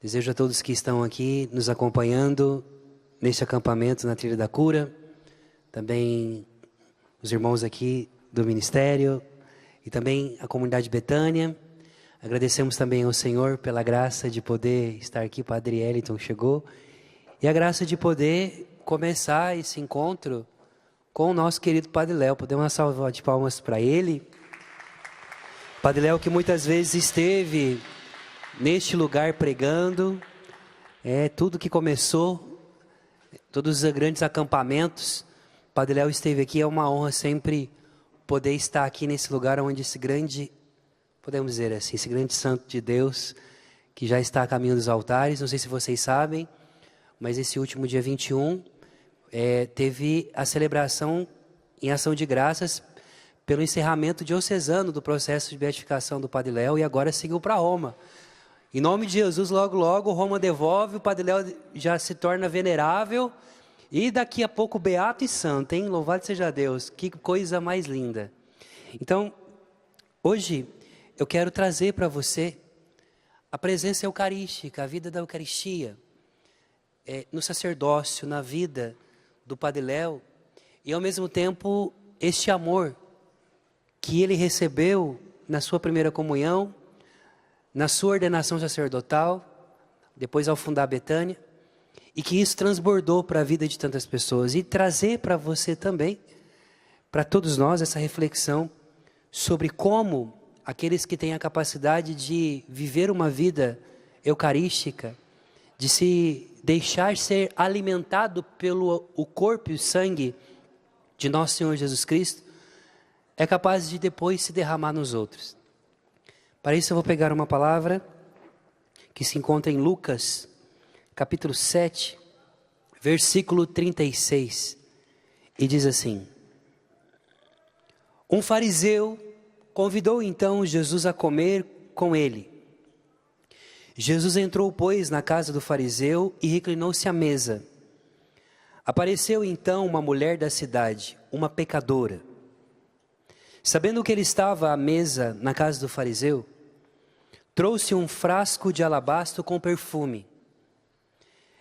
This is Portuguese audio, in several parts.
Desejo a todos que estão aqui nos acompanhando neste acampamento na Trilha da Cura, também os irmãos aqui do Ministério e também a comunidade Betânia. Agradecemos também ao Senhor pela graça de poder estar aqui, o Padre Eliton chegou, e a graça de poder começar esse encontro com o nosso querido Padre Léo. Podemos uma salva de palmas para ele. Padre Léo que muitas vezes esteve neste lugar pregando, tudo que começou, todos os grandes acampamentos, Padre Léo esteve aqui, é uma honra sempre poder estar aqui nesse lugar onde esse grande, podemos dizer assim, esse grande santo de Deus, que já está a caminho dos altares, não sei se vocês sabem, mas esse último dia 21, teve a celebração em ação de graças pelo encerramento diocesano do processo de beatificação do Padre Léo e agora seguiu para Roma. Em nome de Jesus, logo, logo, Roma devolve, o Padre Léo já se torna venerável e daqui a pouco beato e santo, hein? Louvado seja Deus, que coisa mais linda. Então, hoje eu quero trazer para você a presença eucarística, a vida da Eucaristia, no sacerdócio, na vida do Padre Léo e ao mesmo tempo este amor que ele recebeu na sua primeira comunhão, na sua ordenação sacerdotal, depois ao fundar Betânia, e que isso transbordou para a vida de tantas pessoas. E trazer para você também, para todos nós, essa reflexão sobre como aqueles que têm a capacidade de viver uma vida eucarística, de se deixar ser alimentado pelo o corpo e o sangue de nosso Senhor Jesus Cristo, é capaz de depois se derramar nos outros. Para isso eu vou pegar uma palavra que se encontra em Lucas, capítulo 7, versículo 36, e diz assim: Um fariseu convidou então Jesus a comer com ele. Jesus entrou, pois, na casa do fariseu e reclinou-se à mesa. Apareceu então uma mulher da cidade, uma pecadora. Sabendo que ele estava à mesa na casa do fariseu, trouxe um frasco de alabastro com perfume.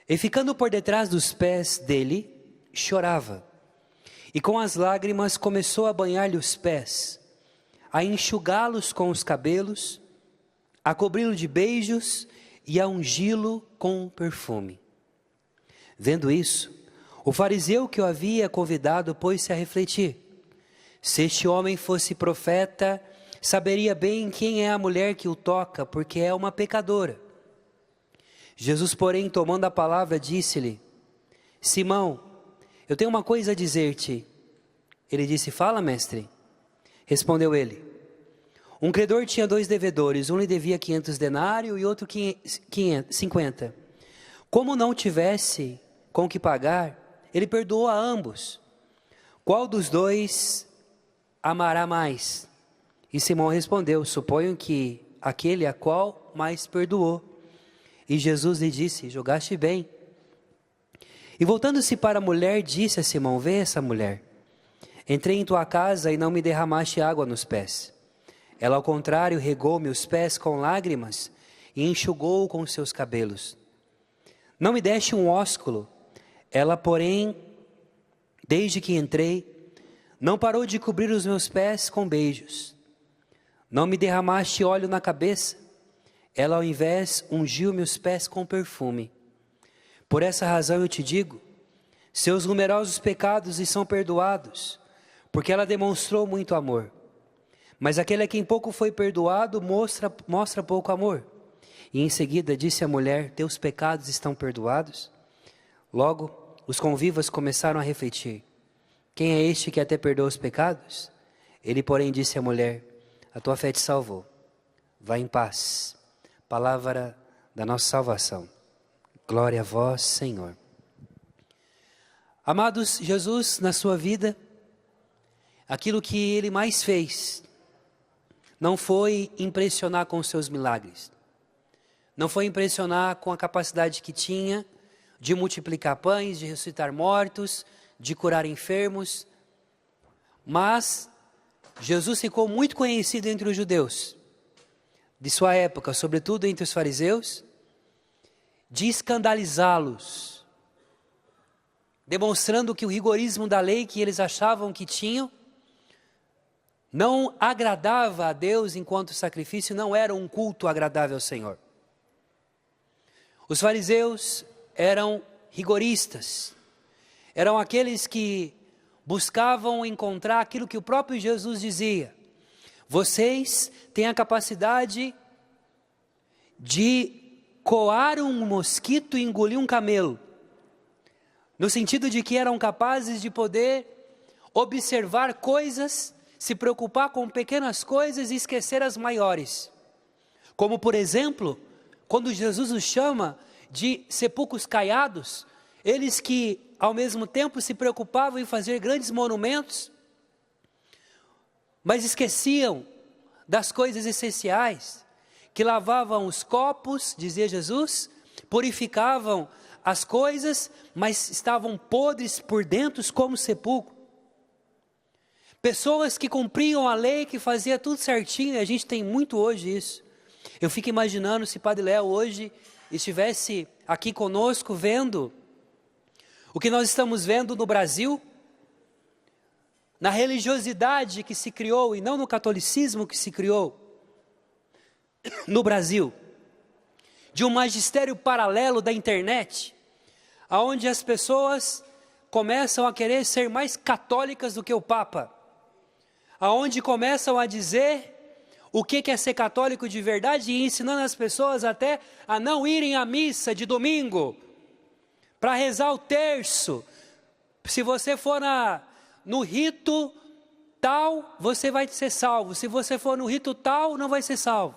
E ficando por detrás dos pés dele, chorava. E com as lágrimas começou a banhar-lhe os pés, a enxugá-los com os cabelos, a cobri-lo de beijos e a ungí-lo com perfume. Vendo isso, o fariseu que o havia convidado pôs-se a refletir. Se este homem fosse profeta, saberia bem quem é a mulher que o toca, porque é uma pecadora. Jesus, porém, tomando a palavra, disse-lhe: Simão, eu tenho uma coisa a dizer-te. Ele disse: Fala, mestre. Respondeu ele: Um credor tinha 2 devedores, um lhe devia 500 denários e outro 50. Como não tivesse com que pagar, ele perdoou a ambos. Qual dos dois amará mais? E Simão respondeu: Suponho que aquele a qual mais perdoou. E Jesus lhe disse: Julgaste bem. E voltando-se para a mulher, disse a Simão: Vê essa mulher. Entrei em tua casa e não me derramaste água nos pés. Ela, ao contrário, regou-me os pés com lágrimas e enxugou com os seus cabelos. Não me deste um ósculo. Ela, porém, desde que entrei, não parou de cobrir os meus pés com beijos. Não me derramaste óleo na cabeça. Ela, ao invés, ungiu meus pés com perfume. Por essa razão eu te digo, seus numerosos pecados lhe são perdoados, porque ela demonstrou muito amor. Mas aquele a quem pouco foi perdoado mostra pouco amor. E em seguida disse a mulher: Teus pecados estão perdoados? Logo, os convivas começaram a refletir: Quem é este que até perdoa os pecados? Ele, porém, disse à mulher: A tua fé te salvou. Vá em paz. Palavra da nossa salvação. Glória a vós, Senhor. Amados, Jesus, na sua vida, aquilo que ele mais fez não foi impressionar com os seus milagres. Não foi impressionar com a capacidade que tinha de multiplicar pães, de ressuscitar mortos, de curar enfermos. Mas Jesus ficou muito conhecido entre os judeus de sua época, sobretudo entre os fariseus, de escandalizá-los, demonstrando que o rigorismo da lei que eles achavam que tinham não agradava a Deus enquanto sacrifício, não era um culto agradável ao Senhor. Os fariseus eram rigoristas, eram aqueles que buscavam encontrar aquilo que o próprio Jesus dizia: vocês têm a capacidade de coar um mosquito e engolir um camelo, no sentido de que eram capazes de poder observar coisas, se preocupar com pequenas coisas e esquecer as maiores. Como, por exemplo, quando Jesus os chama de sepulcros caiados, eles que ao mesmo tempo se preocupavam em fazer grandes monumentos, mas esqueciam das coisas essenciais, que lavavam os copos, dizia Jesus, purificavam as coisas, mas estavam podres por dentro como sepulcro. Pessoas que cumpriam a lei, que fazia tudo certinho, e a gente tem muito hoje isso. Eu fico imaginando se Padre Léo hoje estivesse aqui conosco vendo o que nós estamos vendo no Brasil, na religiosidade que se criou e não no catolicismo que se criou no Brasil, de um magistério paralelo da internet, aonde as pessoas começam a querer ser mais católicas do que o Papa, aonde começam a dizer o que é ser católico de verdade e ensinando as pessoas até a não irem à missa de domingo, para rezar o terço. Se você for no rito tal, você vai ser salvo. Se você for no rito tal, não vai ser salvo.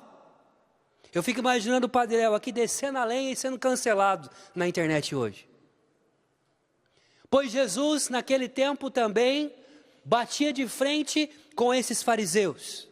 Eu fico imaginando o Padre Léo aqui descendo a lenha e sendo cancelado na internet hoje. Pois Jesus, naquele tempo também, batia de frente com esses fariseus,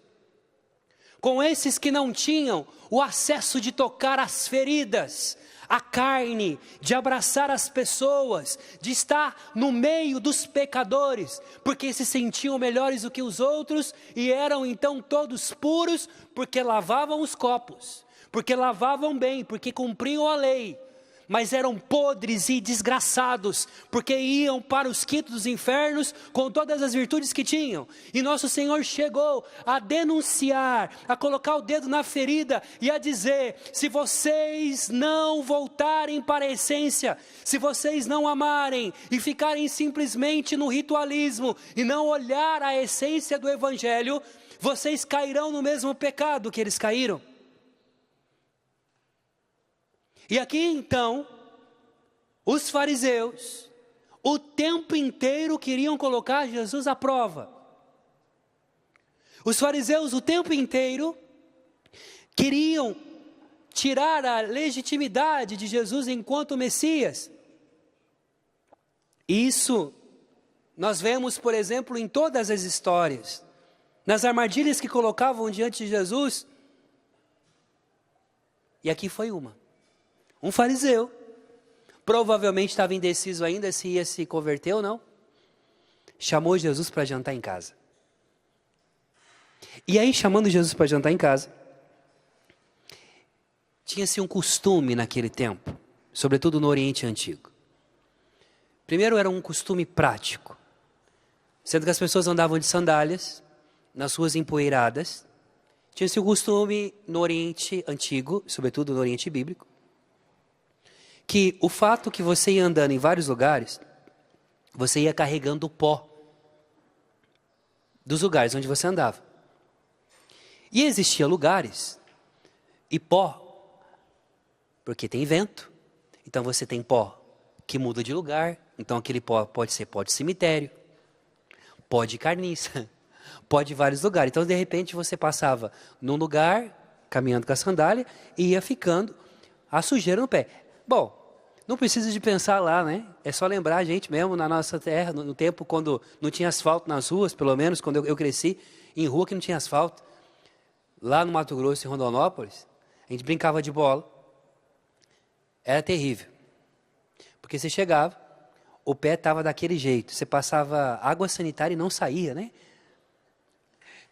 com esses que não tinham o acesso de tocar as feridas, a carne, de abraçar as pessoas, de estar no meio dos pecadores, porque se sentiam melhores do que os outros e eram então todos puros, porque lavavam os copos, porque lavavam bem, porque cumpriam a lei, mas eram podres e desgraçados, porque iam para os quintos dos infernos com todas as virtudes que tinham. E nosso Senhor chegou a denunciar, a colocar o dedo na ferida e a dizer: se vocês não voltarem para a essência, se vocês não amarem e ficarem simplesmente no ritualismo e não olhar a essência do Evangelho, vocês cairão no mesmo pecado que eles caíram. E aqui então, os fariseus, o tempo inteiro queriam colocar Jesus à prova. Os fariseus o tempo inteiro queriam tirar a legitimidade de Jesus enquanto Messias. Isso nós vemos, por exemplo, em todas as histórias, nas armadilhas que colocavam diante de Jesus. E aqui foi uma. Um fariseu, provavelmente estava indeciso ainda se ia se converter ou não, chamou Jesus para jantar em casa. E aí, chamando Jesus para jantar em casa, tinha-se um costume naquele tempo, sobretudo no Oriente Antigo. Primeiro, era um costume prático, sendo que as pessoas andavam de sandálias, nas ruas empoeiradas. Tinha-se o costume no Oriente Antigo, sobretudo no Oriente Bíblico, que o fato que você ia andando em vários lugares, você ia carregando o pó dos lugares onde você andava. E existiam lugares e pó, porque tem vento, então você tem pó que muda de lugar, então aquele pó pode ser pó de cemitério, pó de carniça, pó de vários lugares. Então de repente você passava num lugar, caminhando com a sandália, e ia ficando a sujeira no pé. Bom, não precisa de pensar lá, né? É só lembrar a gente mesmo na nossa terra, no tempo quando não tinha asfalto nas ruas, pelo menos quando eu cresci, em rua que não tinha asfalto. Lá no Mato Grosso, em Rondonópolis, a gente brincava de bola. Era terrível. Porque você chegava, o pé estava daquele jeito, você passava água sanitária e não saía, né?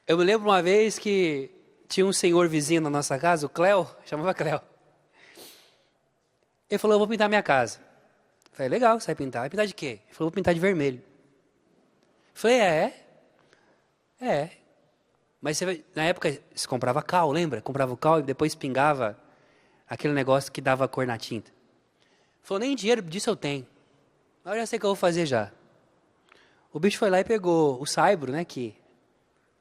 Eu me lembro uma vez que tinha um senhor vizinho na nossa casa, o Cléo, chamava Cléo. Ele falou, eu vou pintar minha casa. Eu falei, legal, você vai pintar. Vai pintar de quê? Ele falou, vou pintar de vermelho. Eu falei, é. Mas na época, você comprava cal, lembra? Comprava o cal e depois pingava aquele negócio que dava cor na tinta. Ele falou, nem dinheiro disso eu tenho. Mas eu já sei o que eu vou fazer já. O bicho foi lá e pegou o saibro, né? Que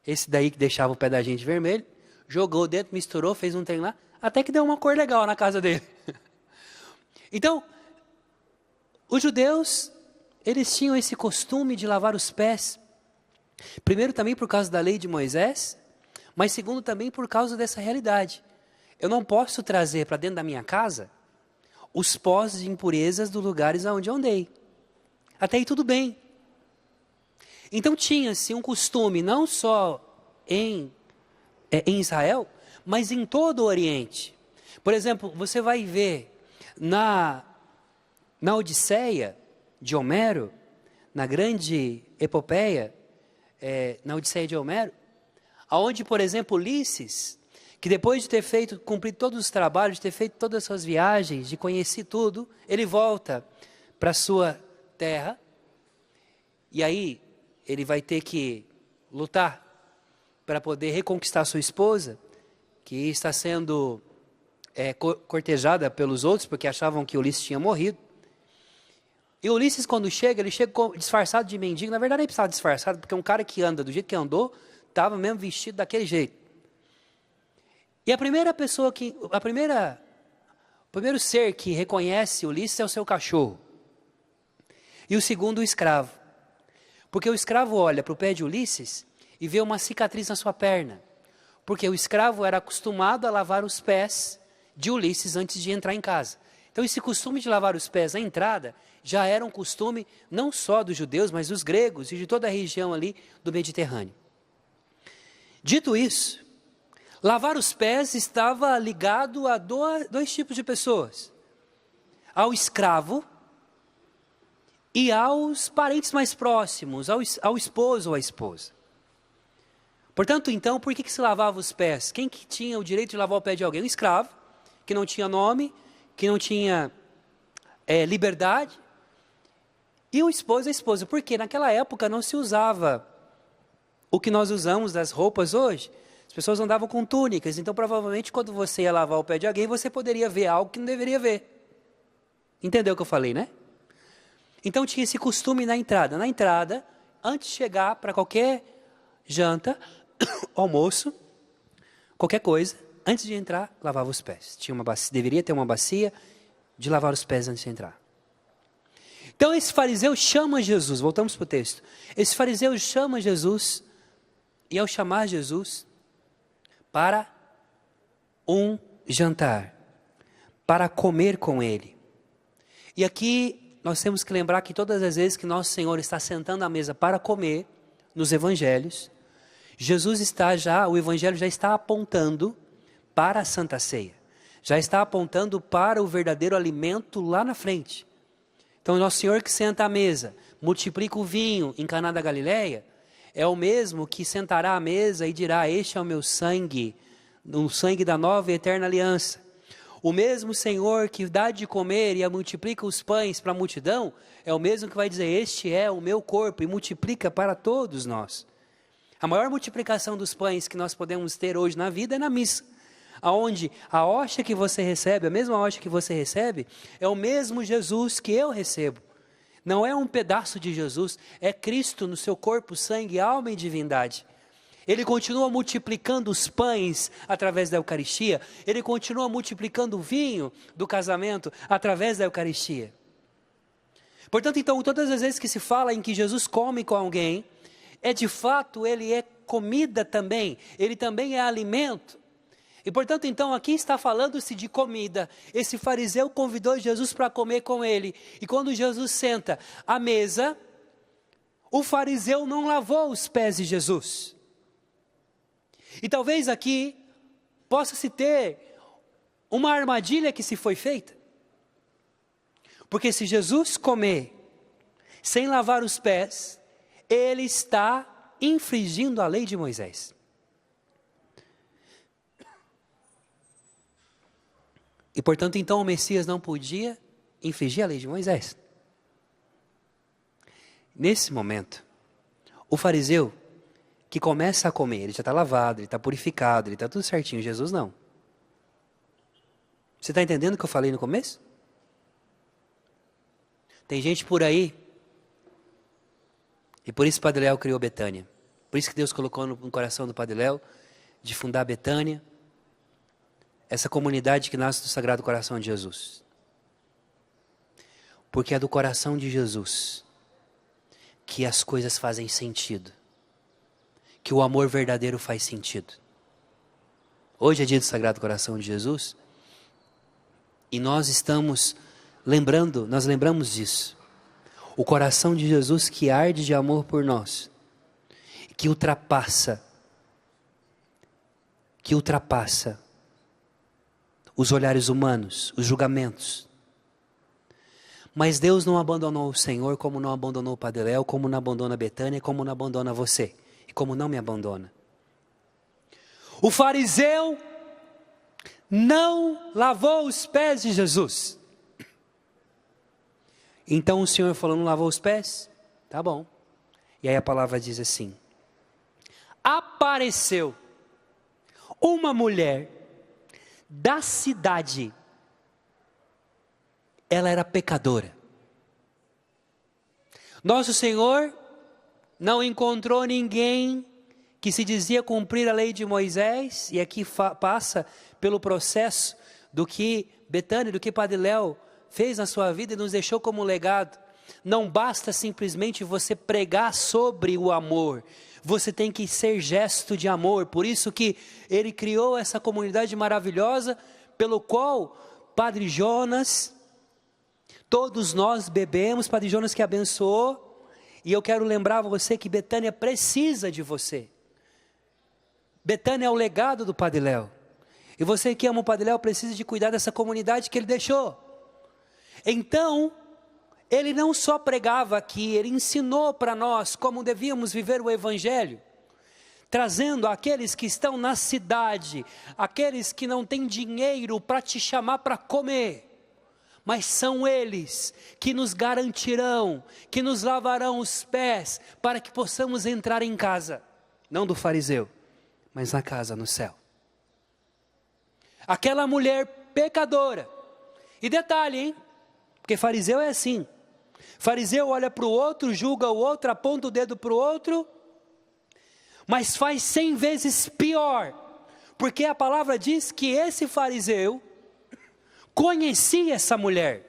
esse daí que deixava o pé da gente vermelho. Jogou dentro, misturou, fez um trem lá. Até que deu uma cor legal na casa dele. Então, os judeus, eles tinham esse costume de lavar os pés. Primeiro também por causa da lei de Moisés, mas segundo também por causa dessa realidade. Eu não posso trazer para dentro da minha casa os pós de impurezas dos lugares aonde eu andei. Até aí tudo bem. Então tinha-se um costume não só em Israel, mas em todo o Oriente. Por exemplo, você vai ver na Odisseia de Homero, na grande epopeia, na Odisseia de Homero, aonde, por exemplo, Ulisses, que depois de ter cumprido todos os trabalhos, de ter feito todas as suas viagens, de conhecer tudo, ele volta para a sua terra, e aí ele vai ter que lutar para poder reconquistar sua esposa, que está sendo cortejada pelos outros, porque achavam que Ulisses tinha morrido. E Ulisses, quando chega, ele chega disfarçado de mendigo. Na verdade, ele precisava disfarçado, porque um cara que anda do jeito que andou, estava mesmo vestido daquele jeito. E a primeira pessoa o primeiro ser que reconhece Ulisses é o seu cachorro. E o segundo, o escravo. Porque o escravo olha para o pé de Ulisses e vê uma cicatriz na sua perna. Porque o escravo era acostumado a lavar os pés de Ulisses antes de entrar em casa. Então esse costume de lavar os pés na entrada já era um costume não só dos judeus, mas dos gregos e de toda a região ali do Mediterrâneo. Dito isso, lavar os pés estava ligado a dois tipos de pessoas. Ao escravo e aos parentes mais próximos, ao esposo ou à esposa. Portanto, então, por que se lavava os pés? Quem que tinha o direito de lavar o pé de alguém? Um escravo, que não tinha nome, que não tinha liberdade. E o esposo e a esposa, porque naquela época não se usava o que nós usamos das roupas hoje. As pessoas andavam com túnicas, então provavelmente quando você ia lavar o pé de alguém, você poderia ver algo que não deveria ver. Entendeu o que eu falei, né? Então tinha esse costume na entrada. Na entrada, antes de chegar para qualquer janta, almoço, qualquer coisa, antes de entrar, lavava os pés. Deveria ter uma bacia de lavar os pés antes de entrar. Então esse fariseu chama Jesus, voltamos para o texto. Esse fariseu chama Jesus, e ao chamar Jesus para um jantar, para comer com ele. E aqui nós temos que lembrar que todas as vezes que nosso Senhor está sentando à mesa para comer, nos evangelhos, o evangelho já está apontando para a Santa Ceia. Já está apontando para o verdadeiro alimento lá na frente. Então, nosso Senhor que senta à mesa, multiplica o vinho em Caná da Galileia, é o mesmo que sentará à mesa e dirá, este é o meu sangue, o sangue da nova e eterna aliança. O mesmo Senhor que dá de comer e multiplica os pães para a multidão, é o mesmo que vai dizer, este é o meu corpo, e multiplica para todos nós. A maior multiplicação dos pães que nós podemos ter hoje na vida é na missa, aonde a hóstia que você recebe, a mesma hóstia que você recebe, é o mesmo Jesus que eu recebo. Não é um pedaço de Jesus, é Cristo no seu corpo, sangue, alma e divindade. Ele continua multiplicando os pães através da Eucaristia, ele continua multiplicando o vinho do casamento através da Eucaristia. Portanto, então, todas as vezes que se fala em que Jesus come com alguém, de fato, ele é comida também, ele também é alimento. E portanto, então, aqui está falando-se de comida. Esse fariseu convidou Jesus para comer com ele. E quando Jesus senta à mesa, o fariseu não lavou os pés de Jesus. E talvez aqui possa-se ter uma armadilha que se foi feita. Porque se Jesus comer sem lavar os pés, ele está infringindo a lei de Moisés. E portanto, então, o Messias não podia infringir a lei de Moisés. Nesse momento, o fariseu que começa a comer, ele já está lavado, ele está purificado, ele está tudo certinho, Jesus não. Você está entendendo o que eu falei no começo? Tem gente por aí, e por isso o Padre Léo criou Betânia. Por isso que Deus colocou no coração do Padre Léo de fundar Betânia, essa comunidade que nasce do Sagrado Coração de Jesus. Porque é do coração de Jesus que as coisas fazem sentido, que o amor verdadeiro faz sentido. Hoje é dia do Sagrado Coração de Jesus, e nós lembramos disso. O coração de Jesus que arde de amor por nós, que ultrapassa os olhares humanos, os julgamentos. Mas Deus não abandonou o Senhor, como não abandonou o Padre Léo, como não abandona a Betânia, como não abandona você, e como não me abandona. O fariseu não lavou os pés de Jesus. Então o Senhor falou, não lavou os pés? Tá bom. E aí a palavra diz assim: apareceu uma mulher da cidade. Ela era pecadora. Nosso Senhor não encontrou ninguém que se dizia cumprir a lei de Moisés, e aqui passa pelo processo do que Betânia, do que Padre Léo fez na sua vida e nos deixou como legado. Não basta simplesmente você pregar sobre o amor, você tem que ser gesto de amor. Por isso que ele criou essa comunidade maravilhosa, pelo qual Padre Jonas, todos nós bebemos, Padre Jonas que abençoou, e eu quero lembrar você que Betânia precisa de você. Betânia é o legado do Padre Léo, e você que ama o Padre Léo precisa de cuidar dessa comunidade que ele deixou. Então, ele não só pregava aqui, ele ensinou para nós como devíamos viver o Evangelho, trazendo aqueles que estão na cidade, aqueles que não têm dinheiro para te chamar para comer, mas são eles que nos garantirão, que nos lavarão os pés, para que possamos entrar em casa, não do fariseu, mas na casa no céu. Aquela mulher pecadora, e detalhe, hein? Porque fariseu é assim, fariseu olha para o outro, julga o outro, aponta o dedo para o outro, mas faz 100 vezes pior, porque a palavra diz que esse fariseu conhecia essa mulher.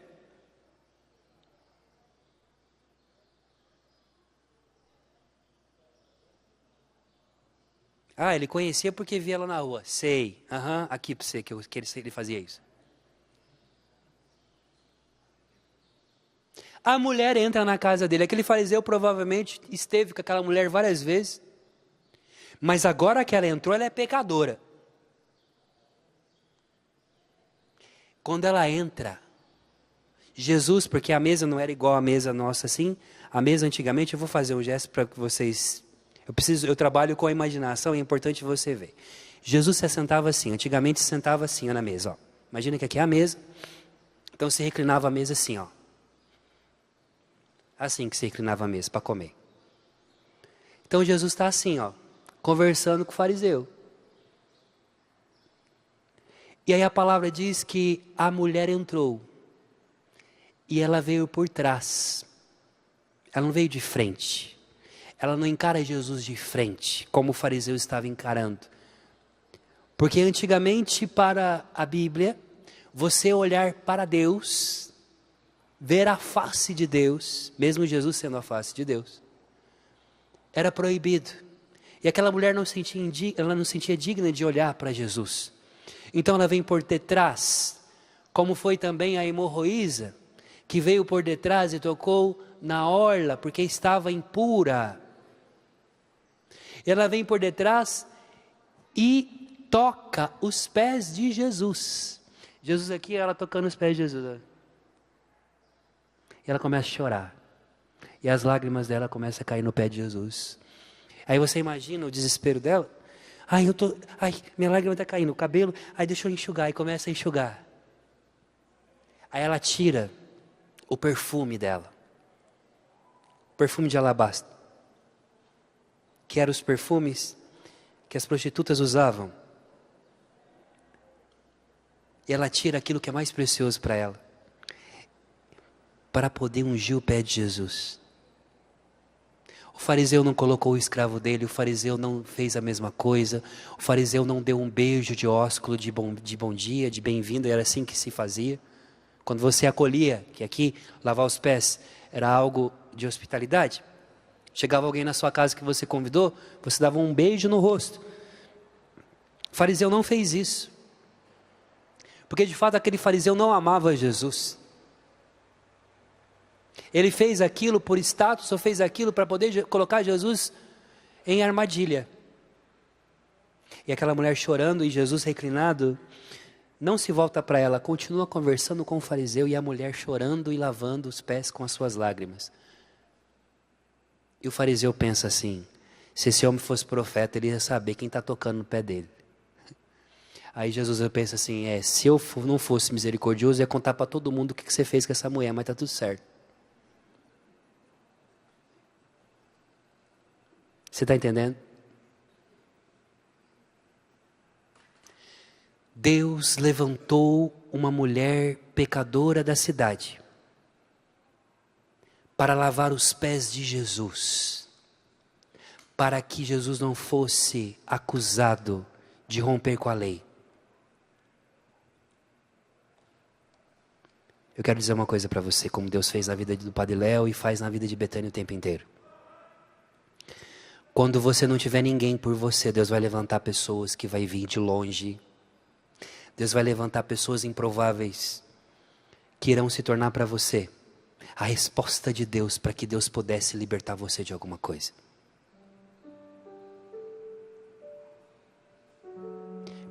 Ah, ele conhecia porque via ela na rua. Sei, aqui para você que ele fazia isso. A mulher entra na casa dele. Aquele fariseu provavelmente esteve com aquela mulher várias vezes. Mas agora que ela entrou, ela é pecadora. Quando ela entra, Jesus, porque a mesa não era igual à mesa nossa assim. A mesa antigamente, eu vou fazer um gesto para que vocês... Eu trabalho com a imaginação, é importante você ver. Jesus se sentava assim, antigamente se sentava assim na mesa. Ó. Imagina que aqui é a mesa. Então se reclinava a mesa assim, ó. Assim que se reclinava a mesa para comer. Então Jesus está assim, ó, conversando com o fariseu. E aí a palavra diz que a mulher entrou. E ela veio por trás. Ela não veio de frente. Ela não encara Jesus de frente, como o fariseu estava encarando. Porque antigamente, para a Bíblia, você olhar para Deus, ver a face de Deus, mesmo Jesus sendo a face de Deus, era proibido. E aquela mulher não sentia digna de olhar para Jesus. Então ela vem por detrás, como foi também a hemorroísa, que veio por detrás e tocou na orla, porque estava impura. Ela vem por detrás e toca os pés de Jesus. Jesus aqui, ela tocando os pés de Jesus. E ela começa a chorar. E as lágrimas dela começam a cair no pé de Jesus. Aí você imagina o desespero dela. Minha lágrima está caindo, o cabelo. Aí deixa eu enxugar. E começa a enxugar. Aí ela tira o perfume dela. Perfume de alabastro. Que eram os perfumes que as prostitutas usavam. E ela tira aquilo que é mais precioso para ela. Para poder ungir o pé de Jesus. O fariseu não colocou o escravo dele, o fariseu não fez a mesma coisa, o fariseu não deu um beijo de ósculo, de bom dia, de bem-vindo, era assim que se fazia. Quando você acolhia, que aqui, lavar os pés, era algo de hospitalidade. Chegava alguém na sua casa que você convidou, você dava um beijo no rosto. O fariseu não fez isso. Porque de fato aquele fariseu não amava Jesus. Ele fez aquilo por status, ou fez aquilo para poder colocar Jesus em armadilha. E aquela mulher chorando e Jesus reclinado, não se volta para ela, continua conversando com o fariseu e a mulher chorando e lavando os pés com as suas lágrimas. E o fariseu pensa assim, se esse homem fosse profeta, ele ia saber quem está tocando no pé dele. Aí Jesus pensa assim, se eu não fosse misericordioso, eu ia contar para todo mundo o que você fez com essa mulher, mas está tudo certo. Você está entendendo? Deus levantou uma mulher pecadora da cidade para lavar os pés de Jesus, para que Jesus não fosse acusado de romper com a lei. Eu quero dizer uma coisa para você, como Deus fez na vida do Padre Léo e faz na vida de Betânia o tempo inteiro. Quando você não tiver ninguém por você, Deus vai levantar pessoas que vai vir de longe. Deus vai levantar pessoas improváveis que irão se tornar para você a resposta de Deus para que Deus pudesse libertar você de alguma coisa.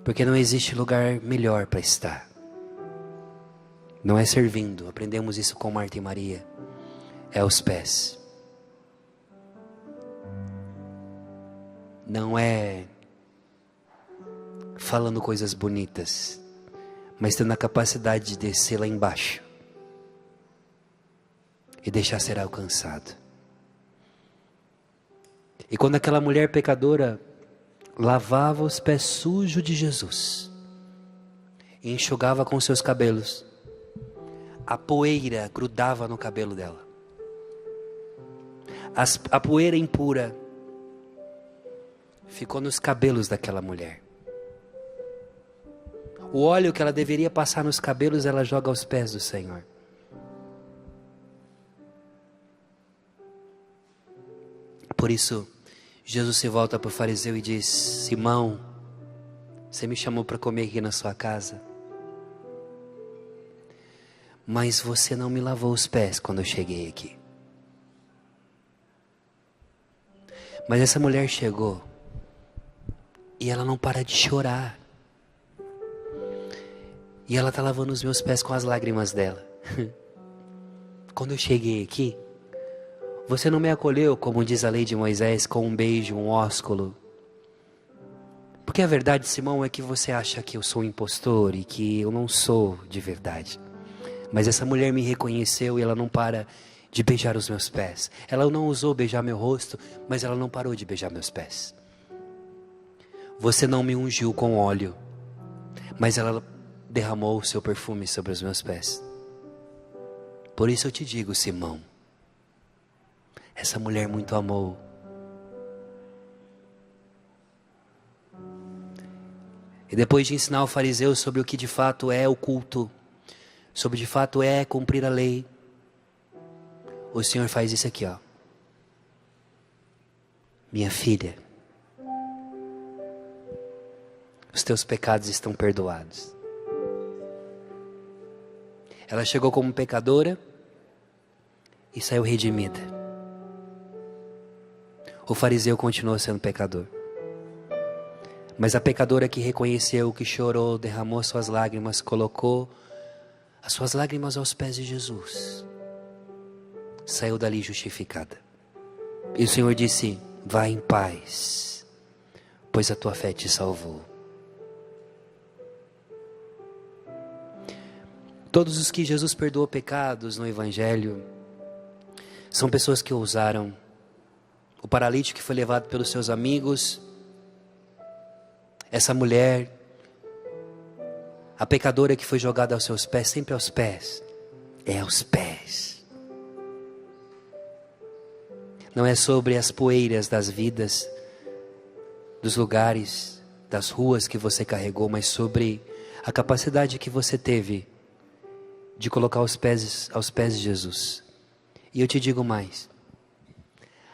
Porque não existe lugar melhor para estar. Não é servindo, aprendemos isso com Marta e Maria. É aos pés. Não é falando coisas bonitas, mas tendo a capacidade de descer lá embaixo e deixar ser alcançado. E quando aquela mulher pecadora lavava os pés sujos de Jesus e enxugava com seus cabelos, a poeira grudava no cabelo dela. A poeira impura ficou nos cabelos daquela mulher. O óleo que ela deveria passar nos cabelos, ela joga aos pés do Senhor. Por isso, Jesus se volta para o fariseu e diz: Simão, você me chamou para comer aqui na sua casa, mas você não me lavou os pés quando eu cheguei aqui. Mas essa mulher chegou e ela não para de chorar. E ela está lavando os meus pés com as lágrimas dela. Quando eu cheguei aqui, você não me acolheu, como diz a lei de Moisés, com um beijo, um ósculo. Porque a verdade, Simão, é que você acha que eu sou um impostor e que eu não sou de verdade. Mas essa mulher me reconheceu e ela não para de beijar os meus pés. Ela não ousou beijar meu rosto, mas ela não parou de beijar meus pés. Você não me ungiu com óleo, mas ela derramou o seu perfume sobre os meus pés. Por isso eu te digo, Simão, essa mulher muito amou. E depois de ensinar o fariseu sobre o que de fato é o culto, sobre de fato é cumprir a lei, o Senhor faz isso aqui, ó. Minha filha, os teus pecados estão perdoados. Ela chegou como pecadora e saiu redimida. O fariseu continuou sendo pecador. Mas a pecadora que reconheceu, que chorou, derramou suas lágrimas, colocou as suas lágrimas aos pés de Jesus, saiu dali justificada. E o Senhor disse: vá em paz, pois a tua fé te salvou. Todos os que Jesus perdoou pecados no Evangelho são pessoas que ousaram. O paralítico que foi levado pelos seus amigos, essa mulher, a pecadora que foi jogada aos seus pés, sempre aos pés, aos pés. Não é sobre as poeiras das vidas, dos lugares, das ruas que você carregou, mas sobre a capacidade que você teve de colocar aos pés de Jesus. E eu te digo mais.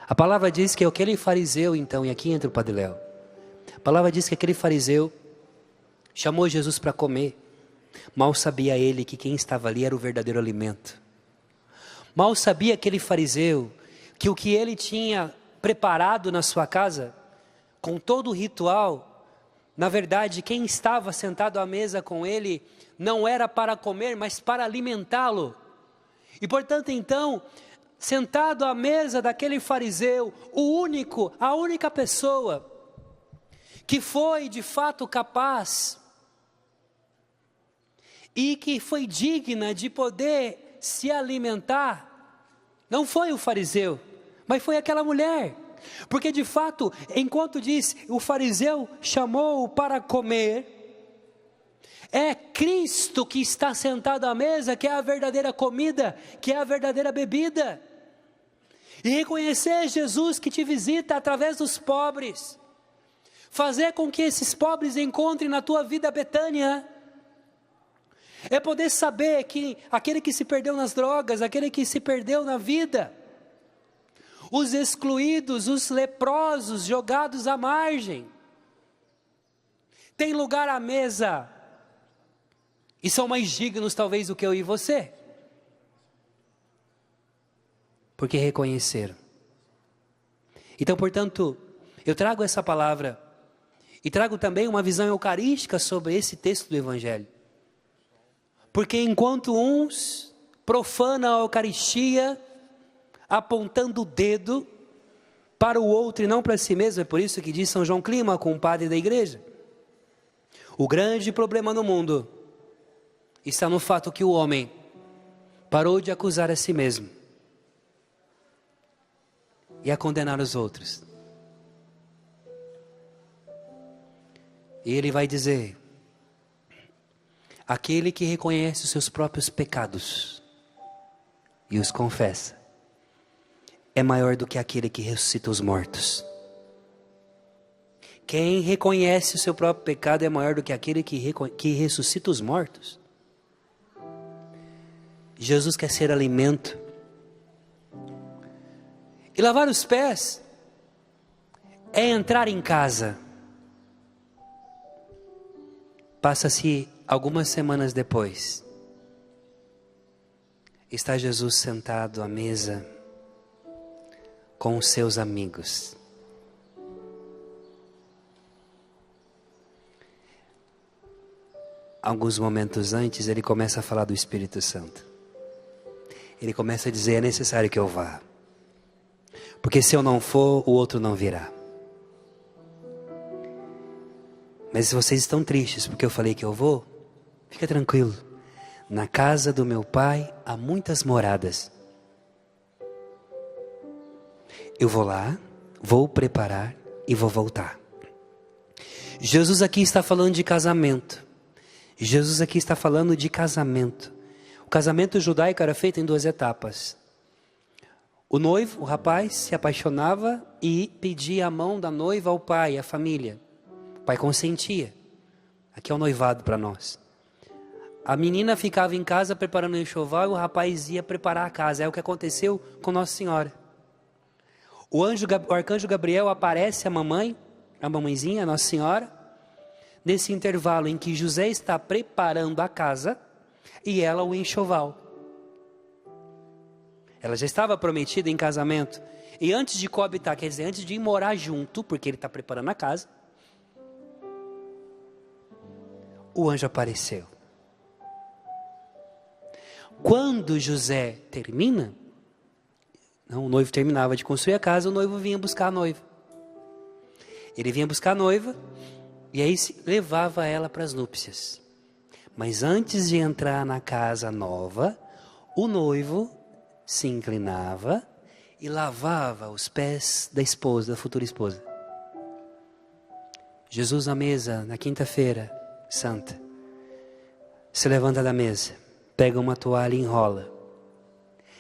A palavra diz que aquele fariseu, então, e aqui entra o Padre Léo. A palavra diz que aquele fariseu chamou Jesus para comer. Mal sabia ele que quem estava ali era o verdadeiro alimento. Mal sabia aquele fariseu que o que ele tinha preparado na sua casa, com todo o ritual, na verdade, quem estava sentado à mesa com ele não era para comer, mas para alimentá-lo. E portanto, então, sentado à mesa daquele fariseu, a única pessoa que foi de fato capaz e que foi digna de poder se alimentar, não foi o fariseu, mas foi aquela mulher. Porque de fato, enquanto diz, o fariseu chamou-o para comer, é Cristo que está sentado à mesa, que é a verdadeira comida, que é a verdadeira bebida. E reconhecer Jesus que te visita através dos pobres, fazer com que esses pobres encontrem na tua vida Betânia, é poder saber que aquele que se perdeu nas drogas, aquele que se perdeu na vida, os excluídos, os leprosos, jogados à margem, tem lugar à mesa, e são mais dignos talvez do que eu e você, porque reconheceram. Então, portanto, eu trago essa palavra, e trago também uma visão eucarística sobre esse texto do Evangelho, porque enquanto uns profanam a Eucaristia, apontando o dedo para o outro e não para si mesmo, é por isso que diz São João Clímaco, um padre da igreja, o grande problema no mundo está no fato que o homem parou de acusar a si mesmo e a condenar os outros. E ele vai dizer, aquele que reconhece os seus próprios pecados e os confessa, é maior do que aquele que ressuscita os mortos. Quem reconhece o seu próprio pecado é maior do que aquele que ressuscita os mortos. Jesus quer ser alimento. E lavar os pés é entrar em casa. Passa-se algumas semanas depois. Está Jesus sentado à mesa com os seus amigos. Alguns momentos antes, ele começa a falar do Espírito Santo. Ele começa a dizer, é necessário que eu vá. Porque se eu não for, o outro não virá. Mas se vocês estão tristes porque eu falei que eu vou, fica tranquilo. Na casa do meu Pai há muitas moradas. Eu vou lá, vou preparar e vou voltar. Jesus aqui está falando de casamento. Jesus aqui está falando de casamento. O casamento judaico era feito em 2 etapas. O noivo, o rapaz, se apaixonava e pedia a mão da noiva ao pai, à família. O pai consentia. Aqui é o noivado para nós. A menina ficava em casa preparando o enxoval e o rapaz ia preparar a casa. É o que aconteceu com Nossa Senhora. O arcanjo Gabriel aparece à mamãe, a mamãezinha, a Nossa Senhora, nesse intervalo em que José está preparando a casa e ela o enxoval. Ela já estava prometida em casamento. E antes de coabitar, quer dizer, antes de ir morar junto, porque ele está preparando a casa, o anjo apareceu. Quando José termina, o noivo terminava de construir a casa, o noivo vinha buscar a noiva. Ele vinha buscar a noiva e aí levava ela para as núpcias. Mas antes de entrar na casa nova, o noivo se inclinava e lavava os pés da esposa, da futura esposa. Jesus na mesa, na quinta-feira santa, se levanta da mesa, pega uma toalha e enrola.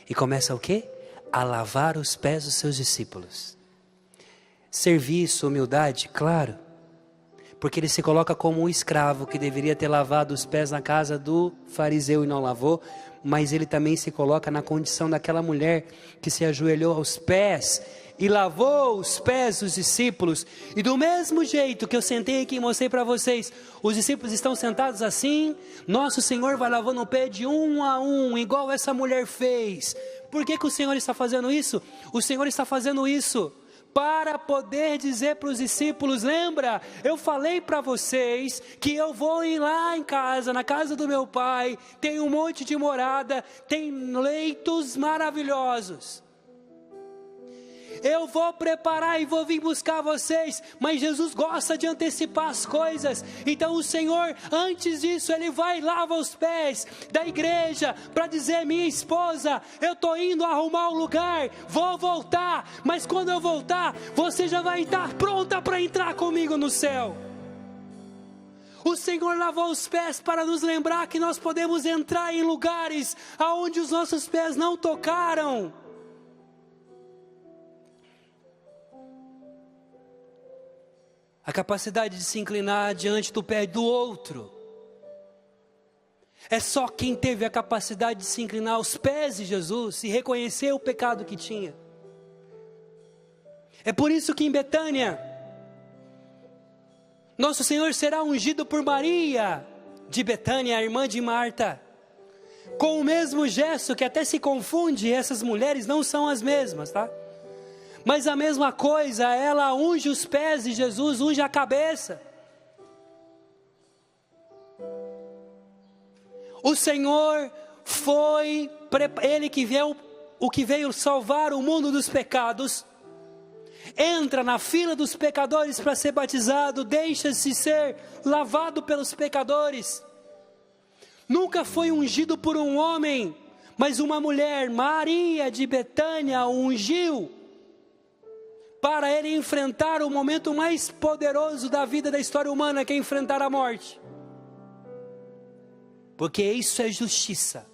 E começa o quê? A lavar os pés dos seus discípulos. Serviço, humildade, claro. Porque ele se coloca como um escravo que deveria ter lavado os pés na casa do fariseu e não lavou. Mas ele também se coloca na condição daquela mulher que se ajoelhou aos pés e lavou os pés dos discípulos. E do mesmo jeito que eu sentei aqui e mostrei para vocês, os discípulos estão sentados assim, nosso Senhor vai lavando o pé de um a um, igual essa mulher fez. Por que o Senhor está fazendo isso? O Senhor está fazendo isso para poder dizer para os discípulos: lembra, eu falei para vocês que eu vou ir lá em casa, na casa do meu pai, tem um monte de morada, tem leitos maravilhosos. Eu vou preparar e vou vir buscar vocês. Mas Jesus gosta de antecipar as coisas. Então o Senhor, antes disso, Ele vai e lava os pés da igreja para dizer: minha esposa, eu estou indo arrumar um lugar, vou voltar. Mas quando eu voltar, você já vai estar pronta para entrar comigo no céu. O Senhor lavou os pés para nos lembrar que nós podemos entrar em lugares aonde os nossos pés não tocaram. A capacidade de se inclinar diante do pé do outro. É só quem teve a capacidade de se inclinar aos pés de Jesus e reconhecer o pecado que tinha. É por isso que em Betânia, nosso Senhor será ungido por Maria de Betânia, a irmã de Marta. Com o mesmo gesto que até se confunde, essas mulheres não são as mesmas, tá? Mas a mesma coisa, ela unge os pés de Jesus, unge a cabeça. O Senhor foi, Ele que veio, o que veio salvar o mundo dos pecados, entra na fila dos pecadores para ser batizado, deixa-se ser lavado pelos pecadores. Nunca foi ungido por um homem, mas uma mulher, Maria de Betânia, o ungiu para ele enfrentar o momento mais poderoso da vida da história humana, que é enfrentar a morte. Porque isso é justiça.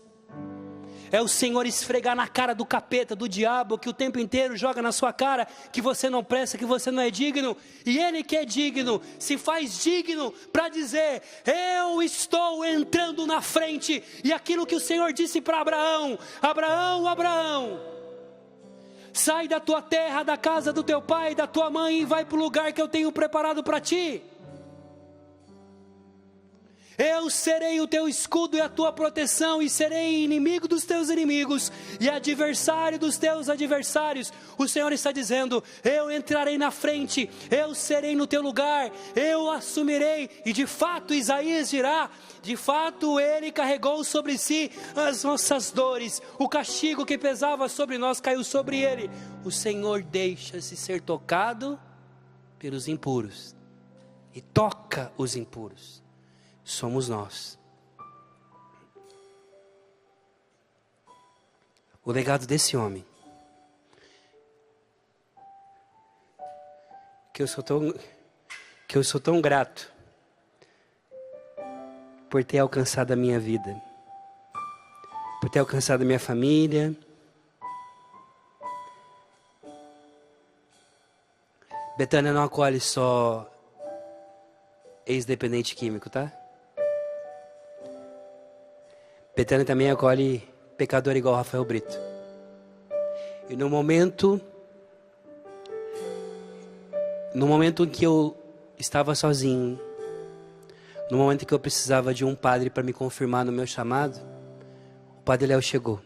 É o Senhor esfregar na cara do capeta, do diabo, que o tempo inteiro joga na sua cara que você não presta, que você não é digno. E Ele que é digno, se faz digno para dizer: eu estou entrando na frente. E aquilo que o Senhor disse para Abraão: Abraão, Abraão, sai da tua terra, da casa do teu pai, da tua mãe, e vai para o lugar que eu tenho preparado para ti. Eu serei o teu escudo e a tua proteção, e serei inimigo dos teus inimigos, e adversário dos teus adversários. O Senhor está dizendo: eu entrarei na frente, eu serei no teu lugar, eu assumirei. E de fato Isaías dirá: de fato Ele carregou sobre si as nossas dores, o castigo que pesava sobre nós caiu sobre Ele. O Senhor deixa-se ser tocado pelos impuros, e toca os impuros. Somos nós. O legado desse homem, que eu sou tão grato por ter alcançado a minha vida, por ter alcançado a minha família. Betânia não acolhe só ex-dependente químico, tá? Betânia também acolhe pecador igual Rafael Brito. E no momento em que eu estava sozinho, no momento em que eu precisava de um padre para me confirmar no meu chamado, o Padre Léo chegou.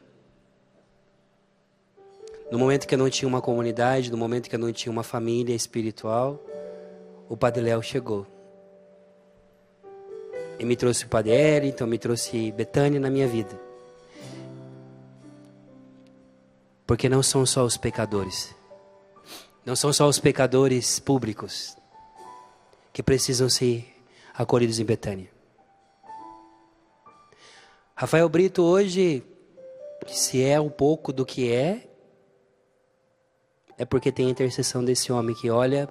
No momento que eu não tinha uma comunidade, no momento que eu não tinha uma família espiritual, o Padre Léo chegou. E me trouxe o Padre Hélio, então me trouxe Betânia na minha vida. Porque não são só os pecadores. Não são só os pecadores públicos que precisam ser acolhidos em Betânia. Rafael Brito hoje, se é um pouco do que é porque tem a intercessão desse homem que olha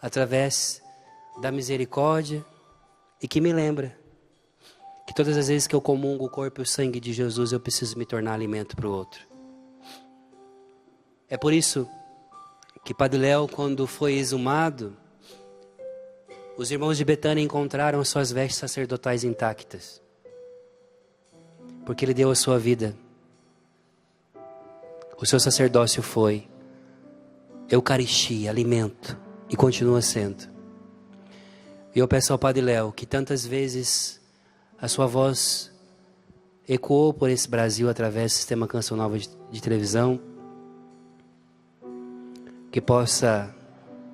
através da misericórdia e que me lembra que todas as vezes que eu comungo o corpo e o sangue de Jesus, eu preciso me tornar alimento para o outro. É por isso que Padre Léo, quando foi exumado, os irmãos de Betânia encontraram suas vestes sacerdotais intactas, porque ele deu a sua vida. O seu sacerdócio foi Eucaristia, alimento, e continua sendo. E eu peço ao Padre Léo que tantas vezes a sua voz ecoou por esse Brasil através do Sistema Canção Nova de televisão, que possa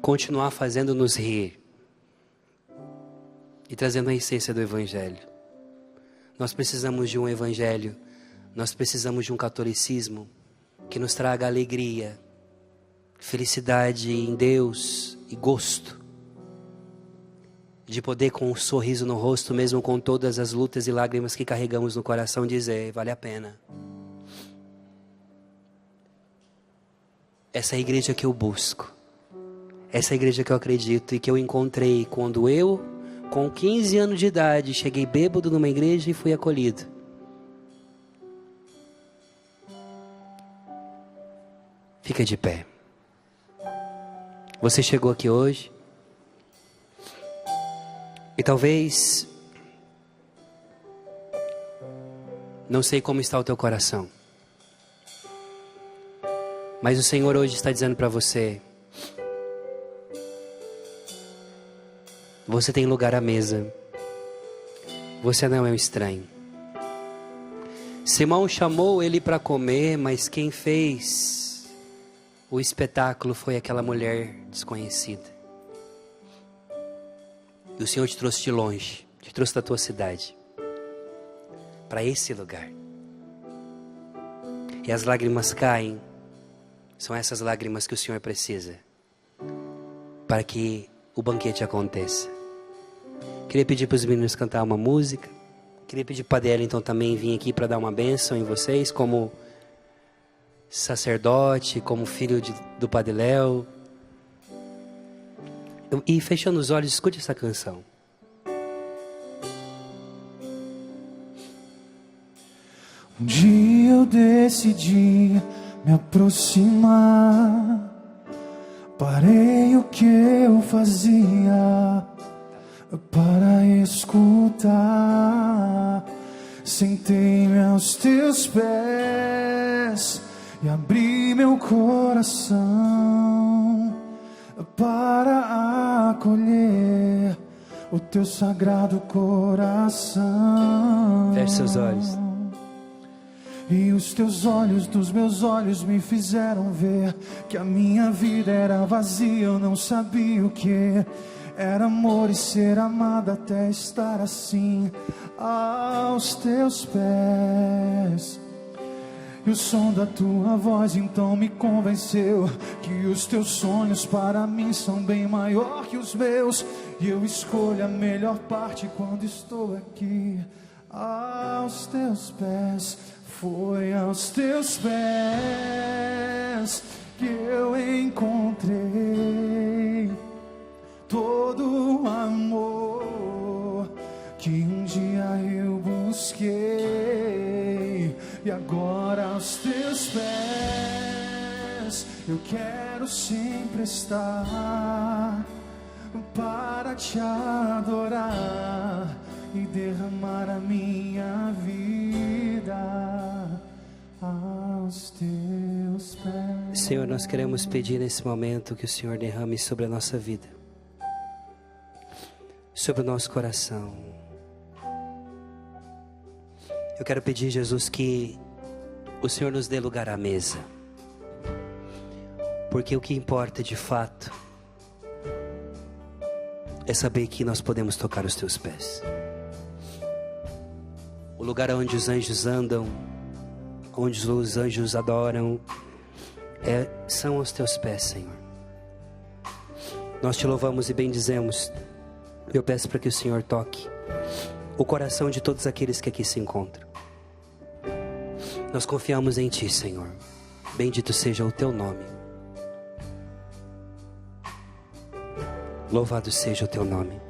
continuar fazendo-nos rir e trazendo a essência do Evangelho. Nós precisamos de um Evangelho, nós precisamos de um catolicismo que nos traga alegria, felicidade em Deus e gosto de poder, com um sorriso no rosto, mesmo com todas as lutas e lágrimas que carregamos no coração, dizer: vale a pena. Essa é a igreja que eu busco, essa é a igreja que eu acredito e que eu encontrei quando eu, com 15 anos de idade, cheguei bêbado numa igreja e fui acolhido. Fica de pé. Você chegou aqui hoje e talvez não sei como está o teu coração, mas o Senhor hoje está dizendo para você: você tem lugar à mesa, você não é um estranho. Simão chamou ele para comer, mas quem fez o espetáculo foi aquela mulher desconhecida. E o Senhor te trouxe de longe, te trouxe da tua cidade, para esse lugar. E as lágrimas caem, são essas lágrimas que o Senhor precisa, para que o banquete aconteça. Queria pedir para os meninos cantar uma música. Queria pedir para Padre Ellington também vir aqui para dar uma bênção em vocês, como sacerdote, como filho do Padre Léo. E fechando os olhos, escute essa canção. Um dia eu decidi me aproximar, parei o que eu fazia para escutar. Sentei-me aos teus pés e abri meu coração para acolher o teu sagrado coração. Feche seus olhos. E os teus olhos dos meus olhos me fizeram ver que a minha vida era vazia. Eu não sabia o que era amor e ser amada até estar assim aos teus pés. E o som da tua voz então me convenceu que os teus sonhos para mim são bem maior que os meus. E eu escolho a melhor parte quando estou aqui aos teus pés. Foi aos teus pés que eu encontrei todo o amor que um dia eu busquei. E agora aos teus pés eu quero sempre estar para te adorar e derramar a minha vida aos teus pés. Senhor, nós queremos pedir nesse momento que o Senhor derrame sobre a nossa vida, sobre o nosso coração. Eu quero pedir, Jesus, que o Senhor nos dê lugar à mesa, porque o que importa de fato é saber que nós podemos tocar os teus pés. O lugar onde os anjos andam, onde os anjos adoram, são os teus pés, Senhor. Nós te louvamos e bendizemos. Eu peço para que o Senhor toque o coração de todos aqueles que aqui se encontram. Nós confiamos em Ti, Senhor. Bendito seja o Teu nome. Louvado seja o Teu nome.